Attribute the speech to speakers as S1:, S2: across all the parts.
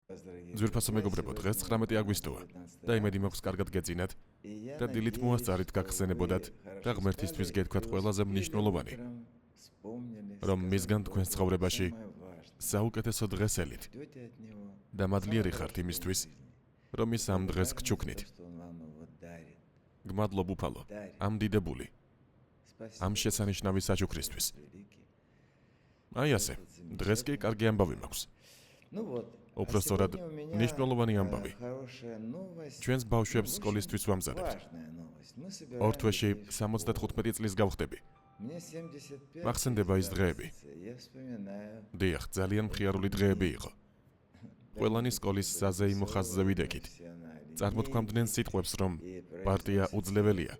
S1: ძვირფასო მეგობრებო, დღეს 19 აგვისტოა და იმედი მაქვს კარგად გეძინათ და დილით მოასწარით გაგხსენებოდათ და ღმერთისთვის გეთქვათ ყველაზე მნიშვნელოვანი, რომ მისგან თქვენს ცხოვრებაში საუკეთესო დღესელით და მადლიერი ხართ იმისთვის, რომ ის ამ დღეს გჩუქნით. გმადლობ უფალო, ამ დიდებული, ამ შესანიშნავი საჩუქრისთვის. აი ასე, დღეს კი კარგი ამბავი მაქვს. უпростоრად მნიშვნელოვანი ამბავი. ჩვენს ბავშვებს სკოლისთვის ვამზადებთ. ორ თვეში 75 წლის გავხდები. მახსენდება ის დღეები. დიახ, ძალიან მხიარული დღეები იყო. ყველანი სკოლის საზეიმო ხაზზე ვიდექით. წარმოთქვამდნენ სიტყვებს, რომ პარტია უძლეველია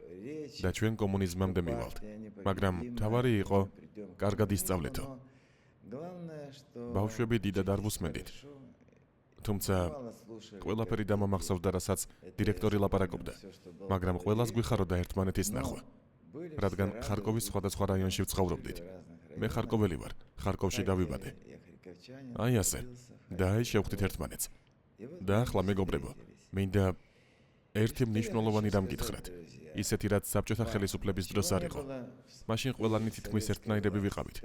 S1: და ჩვენ კომუნიზმამდე მივალთ. მაგრამ თავარი იყო, კარგად ისწავლეთო. ბავშვები დიდად არ ვუსმენდით. თუმცა ყველაფერი დამამახსოვრდა, რასაც დირექტორი ლაპარაკობდა, მაგრამ ყველას გვიხაროდა ერთმანეთის ნახვა. რადგან ხარკოვის სხვადასხვა რაიონში ვცხოვრობდით. მე ხარკოველი ვარ, ხარკოვში დავიბადე. აი ასე, და აი შევხვდით ერთმანეთს. და ახლა მეგობრებო, მინდა ერთი მნიშვნელოვანი რამ გითხრათ. ისეთი, რაც საბჭოთა ხელისუფლების დროს არ იყო. მაშინ ყველანი თითქმის ერთნაირები ვიყავით.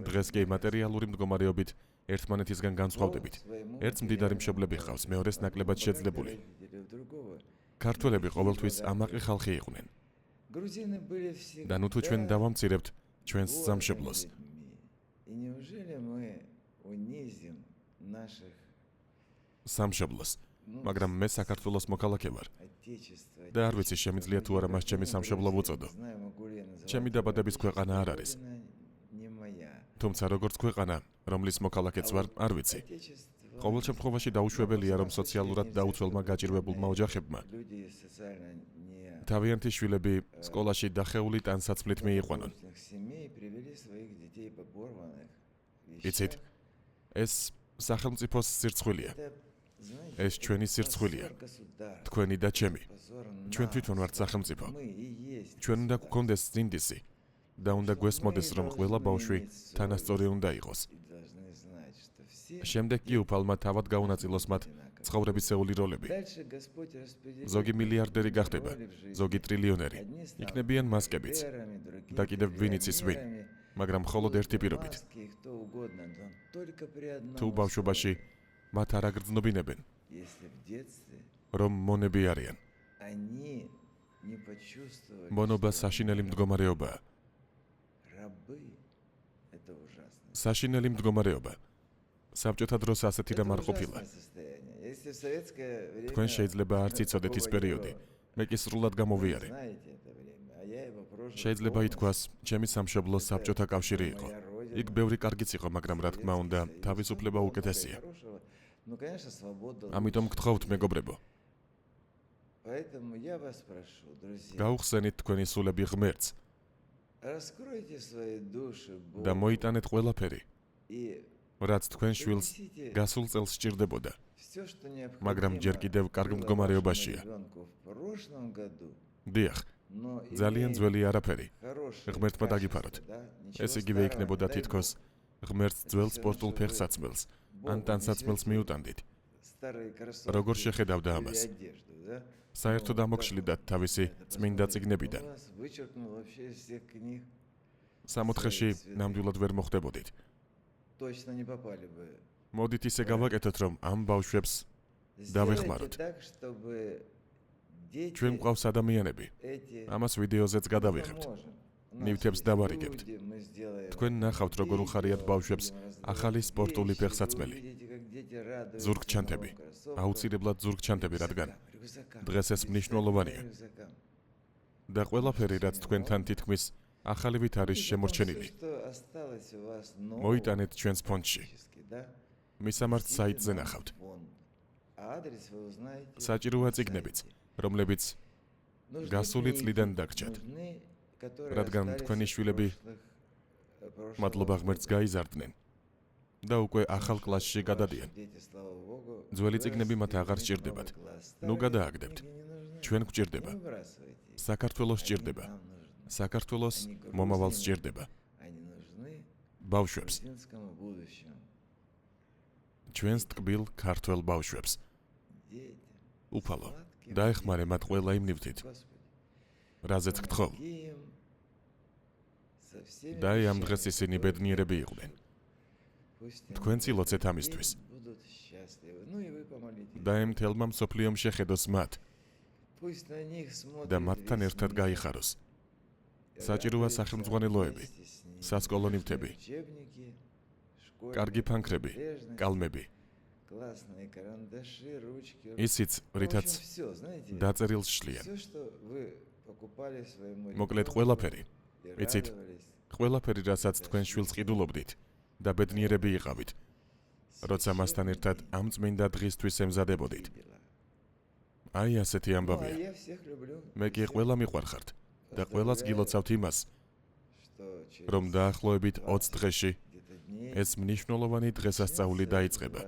S1: დღეს კი მატერიალური მდგომარეობით ერთმანეთისგან განსხვავდებით. ერთს მდიდარი მშობლები ჰყავს, მეორეს ნაკლებად შეძლებული. ქართველები ყოველთვის ამაყი ხალხი იყვნენ. და ნუ თუ ჩვენ დავამცირებთ ჩვენს სამშობლოს. სამშობლოს, მაგრამ მე საქართველოს მოქალაქე ვარ. და არ ვიცი შემიძლია თუ არა მას ჩემი სამშობლო ვუწოდო. ჩემი დაბადების ქვეყანა არ არის. თუმცა როგორც ქვეყანა, რომლის მოქალაქეც ვარ, არ ვიცი. ყოველ შემთხვევაში დაუშვებელია, რომ სოციალურად დაუცველმა გაჭირვებულმა ოჯახებმა თავიანთი შვილები სკოლაში დახეული ტანსაცმლით მიიყვანონ. იცით, ეს სახელმწიფოს სირცხვილია. ეს ჩვენი სირცხვილია. თქვენი და ჩემი. ჩვენ თვითონ ვართ სახელმწიფო. ჩვენ უნდა გვქონდეს წინდისი და უნდა გვესმოდეს, რომ ყველა ბავშვი თანასწორი უნდა იყოს. შემდეგ კი უფალმა თავად გაუნაწილოს მათ ცხოვრებისეული როლები. ზოგი მილიარდერი გახდება, ზოგი ტრილიონერი. იქნებიან მასკებიც. და კიდევ ვინ იცის ვინ. მაგრამ მხოლოდ ერთი პირობით. თუ ბავშვობაში მათ არ აგრძნობინებენ, რომ მონები არიან. მონობა საშინელი მდგომარეობაა. საშინელი მდგომარეობა. საბჭოთა დროს ასეთი რამ არ ყოფილა. თქვენ შეიძლება არც იცოდეთ ის პერიოდი. მე კი სრულად გამოვიარე. შეიძლება ითქვას, ჩემი სამშობლო საბჭოთა კავშირი იყო. იქ ბევრი კარგიც იყო, მაგრამ რა თქმა უნდა, თავისუფლება უკეთესია. ამიტომ გთხოვთ, მეგობრებო, გაუხსენით თქვენი სულები ღმერთს და მოიტანეთ ყველაფერი, რაც თქვენ შვილს გასულ წელს სჭირდებოდა, მაგრამ ჯერ კიდევ კარგ მდგომარეობაშია. დიახ, ძალიან ძველი არაფერი. ღმერთმა დაგიფაროთ. ეს იგივე იქნებოდა თითქოს ღმერთს ძველ სპორტულ ფეხსაცმელს ან ტანსაცმელს მიუტანდით. როგორ შეხედავდა ამას? საერთოდ ამოქშლიდათ თავისი წმინდა წიგნებიდან. სამოთხეში ნამდვილად ვერ მოხვდებოდით. მოდით ისე გავაკეთოთ, რომ ამ ბავშვებს დავეხმაროთ. ჩვენ გვყავს ადამიანები. ამას ვიდეოზეც გადავიღებთ. ნივთებს დავარიგებთ. თქვენ ნახავთ, როგორ უხარიათ ბავშვებს ახალი სპორტული ფეხსაცმელი. ზურგჩანთები. აუცილებლად ზურგჩანთები, რადგან დღეს ეს მნიშვნელოვანია. და ყველაფერი, რაც თქვენთან თითქმის ახალივით არის შემორჩენილი. მოიტანეთ ჩვენს ფონდში. მისამართ საიტზე ნახავთ. საჭიროა წიგნებიც, რომლებიც გასული წლიდან დაგჭათ. რადგან თქვენი შვილები მადლობა ღმერთს გაიზარდნენ და უკვე ახალ კლასში გადადიან. ძველი წიგნები მათ აღარ სჭირდებათ. ნუ გადააგდებთ. ჩვენ გვჭირდება. საქართველოს სჭირდება. საქართველოს მომავალს სჭირდება. ბავშვებს. ჩვენს ტკბილ ქართველ ბავშვებს. უფალო, დაეხმარე მათ ყველა იმ ნივთით, რაზეც გთხოვ. და ამ დღეს ისინი ბედნიერები იყვნენ. თქვენ ცილოცეთ ამისთვის. და იმ მთელმა მსოფლიომ შეხედოს მათ და მათთან ერთად გაიხაროს. საჭიროა სახელმძღვანელოები, სასკოლო ნივთები, კარგი ფანქრები, კალმები. ისიც, რითაც დაწერილს შლიან. მოკლედ ყველაფერი. იცით, ყველაფერი, რასაც თქვენ შვილს ყიდულობდით და ბედნიერები იყავით, როცა მასთან ერთად ამ წმინდა დღისთვის ემზადებოდით. აი ასეთი ამბავია. მე კი ყველა მიყვარხართ და ყველას გილოცავთ იმას, რომ დაახლოებით 20 დღეში ეს მნიშვნელოვანი დღესასწაული დაიწყება.